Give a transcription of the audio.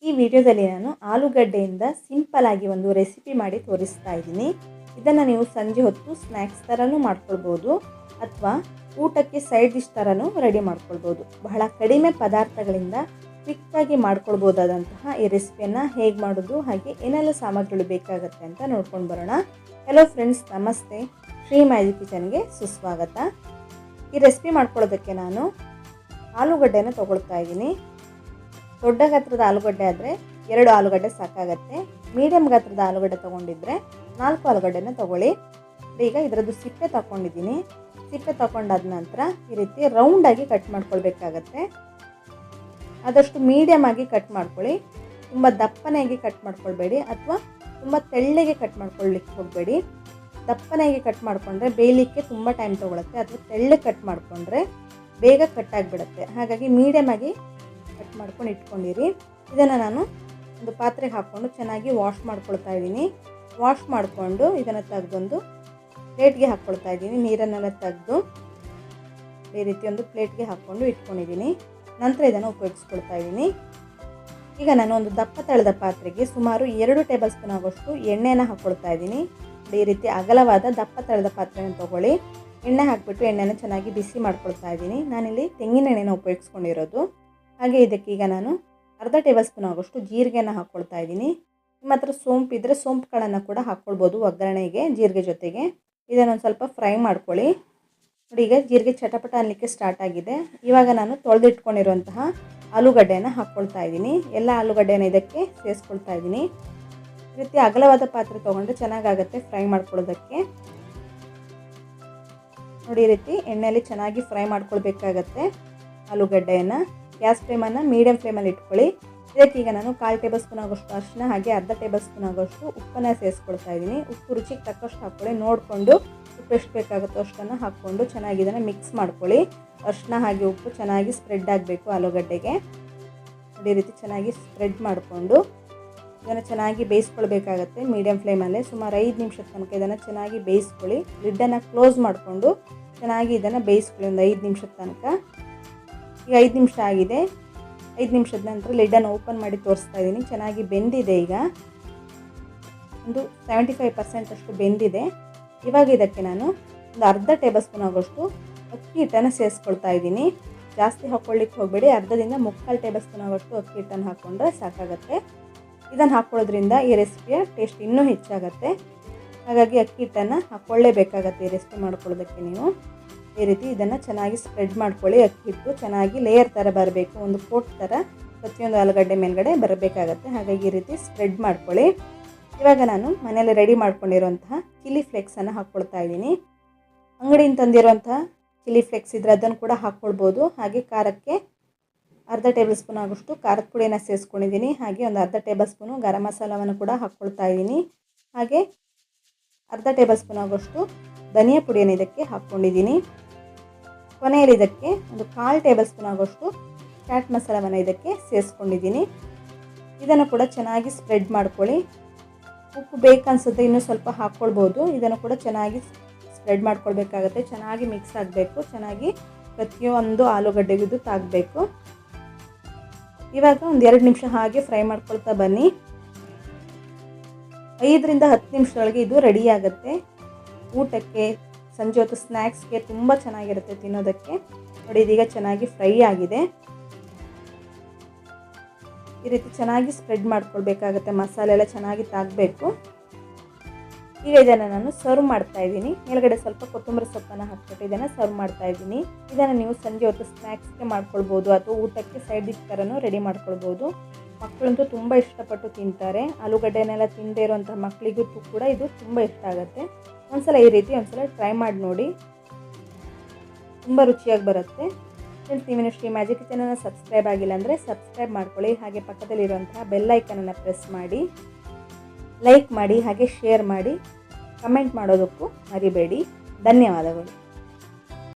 ಈ ವಿಡಿಯೋದಲ್ಲಿ ನಾನು ಆಲೂಗಡ್ಡೆಯಿಂದ ಸಿಂಪಲ್ ಆಗಿ ಒಂದು ರೆಸಿಪಿ ಮಾಡಿ ತೋರಿಸ್ತಾ ಇದ್ದೀನಿ. ಇದನ್ನು ನೀವು ಸಂಜೆ ಹೊತ್ತು ಸ್ನ್ಯಾಕ್ಸ್ ಥರನೂ ಮಾಡ್ಕೊಳ್ಬೋದು ಅಥವಾ ಊಟಕ್ಕೆ ಸೈಡ್ ಡಿಶ್ ಥರನೂ ರೆಡಿ ಮಾಡ್ಕೊಳ್ಬೋದು. ಬಹಳ ಕಡಿಮೆ ಪದಾರ್ಥಗಳಿಂದ ಕ್ವಿಕ್ಕಾಗಿ ಮಾಡ್ಕೊಳ್ಬೋದಾದಂತಹ ಈ ರೆಸಿಪಿಯನ್ನು ಹೇಗೆ ಮಾಡೋದು ಹಾಗೆ ಏನೆಲ್ಲ ಸಾಮಗ್ರಿಗಳು ಬೇಕಾಗುತ್ತೆ ಅಂತ ನೋಡ್ಕೊಂಡು ಬರೋಣ. ಹೆಲೋ ಫ್ರೆಂಡ್ಸ್, ನಮಸ್ತೆ. ಶ್ರೀ ಮ್ಯಾಜಿಕ್ ಕಿಚನ್ಗೆ ಸುಸ್ವಾಗತ. ಈ ರೆಸಿಪಿ ಮಾಡ್ಕೊಳ್ಳೋದಕ್ಕೆ ನಾನು ಆಲೂಗಡ್ಡೆನ ತೊಗೊಳ್ತಾ ಇದ್ದೀನಿ. ದೊಡ್ಡ ಗಾತ್ರದ ಆಲೂಗಡ್ಡೆ ಆದರೆ 2 ಆಲೂಗಡ್ಡೆ ಸಾಕಾಗತ್ತೆ. ಮೀಡಿಯಮ್ ಗಾತ್ರದ ಆಲೂಗಡ್ಡೆ ತೊಗೊಂಡಿದ್ರೆ 4 ಆಲೂಗಡ್ಡೆನ ತೊಗೊಳ್ಳಿ. ಈಗ ಇದರದ್ದು ಸಿಪ್ಪೆ ತಗೊಂಡಿದ್ದೀನಿ. ಸಿಪ್ಪೆ ತಗೊಂಡಾದ ನಂತರ ಈ ರೀತಿ ರೌಂಡಾಗಿ ಕಟ್ ಮಾಡ್ಕೊಳ್ಬೇಕಾಗತ್ತೆ. ಆದಷ್ಟು ಮೀಡಿಯಮ್ ಆಗಿ ಕಟ್ ಮಾಡ್ಕೊಳ್ಳಿ. ತುಂಬ ದಪ್ಪನೆಯಾಗಿ ಕಟ್ ಮಾಡ್ಕೊಳ್ಬೇಡಿ ಅಥವಾ ತುಂಬ ತೆಳ್ಳಗೆ ಕಟ್ ಮಾಡ್ಕೊಳ್ಳಿಕ್ಕೆ ಹೋಗಬೇಡಿ. ದಪ್ಪನೆಯಾಗಿ ಕಟ್ ಮಾಡಿಕೊಂಡ್ರೆ ಬೇಯಲಿಕ್ಕೆ ತುಂಬ ಟೈಮ್ ತೊಗೊಳುತ್ತೆ, ಅಥವಾ ತೆಳ್ಳಗೆ ಕಟ್ ಮಾಡಿಕೊಂಡ್ರೆ ಬೇಗ ಕಟ್ ಆಗಿಬಿಡುತ್ತೆ. ಹಾಗಾಗಿ ಮೀಡಿಯಮ್ ಆಗಿ ಕಟ್ ಮಾಡ್ಕೊಂಡು ಇಟ್ಕೊಂಡಿರಿ. ಇದನ್ನು ನಾನು ಒಂದು ಪಾತ್ರೆಗೆ ಹಾಕ್ಕೊಂಡು ಚೆನ್ನಾಗಿ ವಾಶ್ ಮಾಡ್ಕೊಳ್ತಾ ಇದ್ದೀನಿ. ವಾಶ್ ಮಾಡಿಕೊಂಡು ಇದನ್ನು ತೆಗೆದೊಂದು ಪ್ಲೇಟ್ಗೆ ಹಾಕ್ಕೊಳ್ತಾ ಇದ್ದೀನಿ. ನೀರನ್ನೆಲ್ಲ ತೆಗೆದು ಈ ರೀತಿ ಒಂದು ಪ್ಲೇಟ್ಗೆ ಹಾಕ್ಕೊಂಡು ಇಟ್ಕೊಂಡಿದ್ದೀನಿ. ನಂತರ ಇದನ್ನು ಉಪಯೋಗಿಸ್ಕೊಳ್ತಾ ಇದ್ದೀನಿ. ಈಗ ನಾನು ಒಂದು ದಪ್ಪ ತಳೆದ ಪಾತ್ರೆಗೆ ಸುಮಾರು 2 ಟೇಬಲ್ ಸ್ಪೂನ್ ಆಗೋಷ್ಟು ಎಣ್ಣೆನ ಹಾಕ್ಕೊಳ್ತಾ ಇದ್ದೀನಿ. ಈ ರೀತಿ ಅಗಲವಾದ ದಪ್ಪ ತಳೆದ ಪಾತ್ರೆಯನ್ನು ತೊಗೊಳ್ಳಿ. ಎಣ್ಣೆ ಹಾಕಿಬಿಟ್ಟು ಎಣ್ಣೆನ ಚೆನ್ನಾಗಿ ಬಿಸಿ ಮಾಡ್ಕೊಳ್ತಾ ಇದ್ದೀನಿ. ನಾನಿಲ್ಲಿ ತೆಂಗಿನ ಎಣ್ಣೆನ ಉಪಯೋಗಿಸ್ಕೊಂಡಿರೋದು. ಹಾಗೆ ಇದಕ್ಕೀಗ ನಾನು ಅರ್ಧ ಟೇಬಲ್ ಸ್ಪೂನ್ ಆಗೋಷ್ಟು ಜೀರಿಗೆನ ಹಾಕ್ಕೊಳ್ತಾ ಇದ್ದೀನಿ. ನಿಮ್ಮ ಹತ್ರ ಸೋಂಪು ಇದ್ದರೆ ಸೋಂಪುಗಳನ್ನು ಕೂಡ ಹಾಕ್ಕೊಳ್ಬೋದು ಒಗ್ಗರಣೆಗೆ ಜೀರಿಗೆ ಜೊತೆಗೆ. ಇದನ್ನೊಂದು ಸ್ವಲ್ಪ ಫ್ರೈ ಮಾಡ್ಕೊಳ್ಳಿ. ನೋಡಿ, ಈಗ ಜೀರಿಗೆ ಚಟಪಟ ಅನ್ನಲಿಕ್ಕೆ ಸ್ಟಾರ್ಟ್ ಆಗಿದೆ. ಇವಾಗ ನಾನು ತೊಳೆದಿಟ್ಕೊಂಡಿರುವಂತಹ ಆಲೂಗಡ್ಡೆಯನ್ನು ಹಾಕ್ಕೊಳ್ತಾ ಇದ್ದೀನಿ. ಎಲ್ಲ ಆಲೂಗಡ್ಡೆನ ಇದಕ್ಕೆ ಸೇರಿಸ್ಕೊಳ್ತಾ ಇದ್ದೀನಿ. ಈ ರೀತಿ ಅಗಲವಾದ ಪಾತ್ರೆ ತೊಗೊಂಡ್ರೆ ಚೆನ್ನಾಗಾಗುತ್ತೆ ಫ್ರೈ ಮಾಡ್ಕೊಳ್ಳೋದಕ್ಕೆ. ನೋಡಿ, ಈ ರೀತಿ ಎಣ್ಣೆಯಲ್ಲಿ ಚೆನ್ನಾಗಿ ಫ್ರೈ ಮಾಡ್ಕೊಳ್ಬೇಕಾಗತ್ತೆ ಆಲೂಗಡ್ಡೆಯನ್ನು. ಗ್ಯಾಸ್ ಫ್ಲೇಮನ್ನು ಮೀಡಿಯಮ್ ಫ್ಲೇಮಲ್ಲಿ ಇಟ್ಕೊಳ್ಳಿ. ಇದಕ್ಕೀಗ ನಾನು 1/4 ಟೇಬಲ್ ಸ್ಪೂನ್ ಆಗೋಷ್ಟು ಅರಿಶಿನ ಹಾಗೆ ಅರ್ಧ ಟೇಬಲ್ ಸ್ಪೂನ್ ಆಗೋಷ್ಟು ಉಪ್ಪನ್ನು ಸೇರಿಸ್ಕೊಳ್ತಾ ಇದ್ದೀನಿ. ಉಪ್ಪು ರುಚಿಗೆ ತಕ್ಕಷ್ಟು ಹಾಕ್ಕೊಳ್ಳಿ. ನೋಡಿಕೊಂಡು ಉಪ್ಪು ಎಷ್ಟು ಬೇಕಾಗುತ್ತೋ ಅಷ್ಟನ್ನು ಹಾಕ್ಕೊಂಡು ಚೆನ್ನಾಗಿ ಇದನ್ನು ಮಿಕ್ಸ್ ಮಾಡ್ಕೊಳ್ಳಿ. ಅರಿಶಿನ ಹಾಗೆ ಉಪ್ಪು ಚೆನ್ನಾಗಿ ಸ್ಪ್ರೆಡ್ ಆಗಬೇಕು ಆಲೂಗಡ್ಡೆಗೆ. ಈ ರೀತಿ ಚೆನ್ನಾಗಿ ಸ್ಪ್ರೆಡ್ ಮಾಡಿಕೊಂಡು ಇದನ್ನು ಚೆನ್ನಾಗಿ ಬೇಯಿಸ್ಕೊಳ್ಬೇಕಾಗತ್ತೆ ಮೀಡಿಯಮ್ ಫ್ಲೇಮಲ್ಲೇ. ಸುಮಾರು 5 ನಿಮಿಷದ ತನಕ ಇದನ್ನು ಚೆನ್ನಾಗಿ ಬೇಯಿಸ್ಕೊಳ್ಳಿ. ಲಿಡ್ಡನ್ನು ಕ್ಲೋಸ್ ಮಾಡಿಕೊಂಡು ಚೆನ್ನಾಗಿ ಇದನ್ನು ಬೇಯಿಸ್ಕೊಳ್ಳಿ ಒಂದು 5 ನಿಮಿಷದ ತನಕ. ಈಗ 5 ನಿಮಿಷ ಆಗಿದೆ. 5 ನಿಮಿಷದ ನಂತರ ಲಿಡ್ಡನ್ನು ಓಪನ್ ಮಾಡಿ ತೋರಿಸ್ತಾ ಇದ್ದೀನಿ. ಚೆನ್ನಾಗಿ ಬೆಂದಿದೆ. ಈಗ ಒಂದು 75% ಅಷ್ಟು ಬೆಂದಿದೆ. ಇವಾಗ ಇದಕ್ಕೆ ನಾನು ಒಂದು ಅರ್ಧ ಟೇಬಲ್ ಸ್ಪೂನ್ ಆಗೋಷ್ಟು ಅಕ್ಕಿ ಹಿಟ್ಟನ್ನು ಸೇರಿಸ್ಕೊಳ್ತಾ ಇದ್ದೀನಿ. ಜಾಸ್ತಿ ಹಾಕ್ಕೊಳ್ಳಿಕ್ಕೆ ಹೋಗಬೇಡಿ. ಅರ್ಧದಿಂದ 3/4 ಟೇಬಲ್ ಸ್ಪೂನ್ ಆಗೋಷ್ಟು ಅಕ್ಕಿ ಹಿಟ್ಟನ್ನು ಹಾಕ್ಕೊಂಡ್ರೆ ಸಾಕಾಗುತ್ತೆ. ಇದನ್ನು ಹಾಕ್ಕೊಳ್ಳೋದ್ರಿಂದ ಈ ರೆಸಿಪಿಯ ಟೇಸ್ಟ್ ಇನ್ನೂ ಹೆಚ್ಚಾಗುತ್ತೆ. ಹಾಗಾಗಿ ಅಕ್ಕಿ ಹಿಟ್ಟನ್ನು ಹಾಕ್ಕೊಳ್ಳೇಬೇಕಾಗತ್ತೆ ಈ ರೆಸಿಪಿ ಮಾಡ್ಕೊಳ್ಳೋದಕ್ಕೆ ನೀವು. ಈ ರೀತಿ ಇದನ್ನು ಚೆನ್ನಾಗಿ ಸ್ಪ್ರೆಡ್ ಮಾಡ್ಕೊಳ್ಳಿ. ಅಕ್ಕಿ ಹಿಟ್ಟು ಚೆನ್ನಾಗಿ ಲೇಯರ್ ಥರ ಬರಬೇಕು, ಒಂದು ಕೋಟ್ ಥರ ಪ್ರತಿಯೊಂದು ಆಲೂಗಡ್ಡೆ ಮೇಲ್ಗಡೆ ಬರಬೇಕಾಗತ್ತೆ. ಹಾಗಾಗಿ ಈ ರೀತಿ ಸ್ಪ್ರೆಡ್ ಮಾಡ್ಕೊಳ್ಳಿ. ಇವಾಗ ನಾನು ಮನೆಯಲ್ಲಿ ರೆಡಿ ಮಾಡ್ಕೊಂಡಿರುವಂತಹ ಚಿಲ್ಲಿ ಫ್ಲೇಕ್ಸನ್ನು ಹಾಕ್ಕೊಳ್ತಾ ಇದ್ದೀನಿ. ಅಂಗಡಿಯಿಂದ ತಂದಿರುವಂತಹ ಚಿಲ್ಲಿ ಫ್ಲೇಕ್ಸ್ ಇದ್ದರೆ ಅದನ್ನು ಕೂಡ ಹಾಕ್ಕೊಳ್ಬೋದು. ಹಾಗೆ ಖಾರಕ್ಕೆ ಅರ್ಧ ಟೇಬಲ್ ಸ್ಪೂನ್ ಆಗೋಷ್ಟು ಖಾರದ ಪುಡಿಯನ್ನು ಸೇರಿಸ್ಕೊಂಡಿದ್ದೀನಿ. ಹಾಗೆ ಒಂದು ಅರ್ಧ ಟೇಬಲ್ ಸ್ಪೂನು ಗರಂ ಮಸಾಲವನ್ನು ಕೂಡ ಹಾಕ್ಕೊಳ್ತಾ ಇದ್ದೀನಿ. ಹಾಗೆ ಅರ್ಧ ಟೇಬಲ್ ಸ್ಪೂನ್ ಆಗೋಷ್ಟು ಧನಿಯಾ ಪುಡಿಯನ್ನು ಇದಕ್ಕೆ ಹಾಕ್ಕೊಂಡಿದ್ದೀನಿ. ಕೊನೆಯಲ್ಲಿ ಇದಕ್ಕೆ ಒಂದು 1/4 ಟೇಬಲ್ ಸ್ಪೂನ್ ಆಗೋಷ್ಟು ಚಾಟ್ ಮಸಾಲವನ್ನು ಇದಕ್ಕೆ ಸೇರಿಸ್ಕೊಂಡಿದ್ದೀನಿ. ಇದನ್ನು ಕೂಡ ಚೆನ್ನಾಗಿ ಸ್ಪ್ರೆಡ್ ಮಾಡ್ಕೊಳ್ಳಿ. ಉಪ್ಪು ಬೇಕನ್ಸುತ್ತೆ ಇನ್ನೂ ಸ್ವಲ್ಪ ಹಾಕ್ಕೊಳ್ಬೋದು. ಇದನ್ನು ಕೂಡ ಚೆನ್ನಾಗಿ ಸ್ಪ್ರೆಡ್ ಮಾಡ್ಕೊಳ್ಬೇಕಾಗತ್ತೆ. ಚೆನ್ನಾಗಿ ಮಿಕ್ಸ್ ಆಗಬೇಕು. ಚೆನ್ನಾಗಿ ಪ್ರತಿಯೊಂದು ಆಲೂಗಡ್ಡೆಗೂ ಇದು ತಾಗಬೇಕು. ಇವಾಗ ಒಂದು 2 ನಿಮಿಷ ಹಾಗೆ ಫ್ರೈ ಮಾಡ್ಕೊಳ್ತಾ ಬನ್ನಿ. 5ರಿಂದ 10 ನಿಮಿಷದೊಳಗೆ ಇದು ರೆಡಿ ಆಗುತ್ತೆ. ಊಟಕ್ಕೆ ಸಂಜೆ ಹೊತ್ತು ಸ್ನ್ಯಾಕ್ಸ್ಗೆ ತುಂಬ ಚೆನ್ನಾಗಿರುತ್ತೆ ತಿನ್ನೋದಕ್ಕೆ. ನೋಡಿ, ಇದೀಗ ಚೆನ್ನಾಗಿ ಫ್ರೈ ಆಗಿದೆ. ಈ ರೀತಿ ಚೆನ್ನಾಗಿ ಸ್ಪ್ರೆಡ್ ಮಾಡ್ಕೊಳ್ಬೇಕಾಗತ್ತೆ. ಮಸಾಲೆ ಎಲ್ಲ ಚೆನ್ನಾಗಿ ತಾಗಬೇಕು. ಈಗ ಇದನ್ನು ನಾನು ಸರ್ವ್ ಮಾಡ್ತಾ ಇದ್ದೀನಿ. ಮೇಲ್ಗಡೆ ಸ್ವಲ್ಪ ಕೊತ್ತಂಬರಿ ಸೊಪ್ಪನ್ನು ಹಾಕ್ಬಿಟ್ಟು ಇದನ್ನು ಸರ್ವ್ ಮಾಡ್ತಾ ಇದ್ದೀನಿ. ಇದನ್ನು ನೀವು ಸಂಜೆ ಹೊತ್ತು ಸ್ನ್ಯಾಕ್ಸ್ಗೆ ಮಾಡ್ಕೊಳ್ಬೋದು ಅಥವಾ ಊಟಕ್ಕೆ ಸೈಡ್ ಡಿಶ್ ಥರನೂ ರೆಡಿ ಮಾಡ್ಕೊಳ್ಬೋದು. ಮಕ್ಕಳಂತೂ ತುಂಬ ಇಷ್ಟಪಟ್ಟು ತಿಂತಾರೆ. ಆಲೂಗಡ್ಡೆನೆಲ್ಲ ತಿನ್ನದೇ ಇರುವಂಥ ಮಕ್ಕಳಿಗೂ ಕೂಡ ಇದು ತುಂಬ ಇಷ್ಟ ಆಗುತ್ತೆ. ಒಂದ್ಸಲ ಈ ರೀತಿ ಒಂದ್ಸಲ ಟ್ರೈ ಮಾಡಿ ನೋಡಿ, ತುಂಬ ರುಚಿಯಾಗಿ ಬರುತ್ತೆ. ಫ್ರೆಂಡ್ಸ್, ನೀವೇನು ಶ್ರೀ ಮ್ಯಾಜಿಕ್ ಕಿಚನನ್ನು ಸಬ್ಸ್ಕ್ರೈಬ್ ಆಗಿಲ್ಲ ಅಂದರೆ ಸಬ್ಸ್ಕ್ರೈಬ್ ಮಾಡ್ಕೊಳ್ಳಿ. ಹಾಗೆ ಪಕ್ಕದಲ್ಲಿರುವಂತಹ ಬೆಲ್ ಐಕನನ್ನು ಪ್ರೆಸ್ ಮಾಡಿ, ಲೈಕ್ ಮಾಡಿ, ಹಾಗೆ ಶೇರ್ ಮಾಡಿ, ಕಮೆಂಟ್ ಮಾಡೋದಕ್ಕೂ ಮರಿಬೇಡಿ. ಧನ್ಯವಾದಗಳು.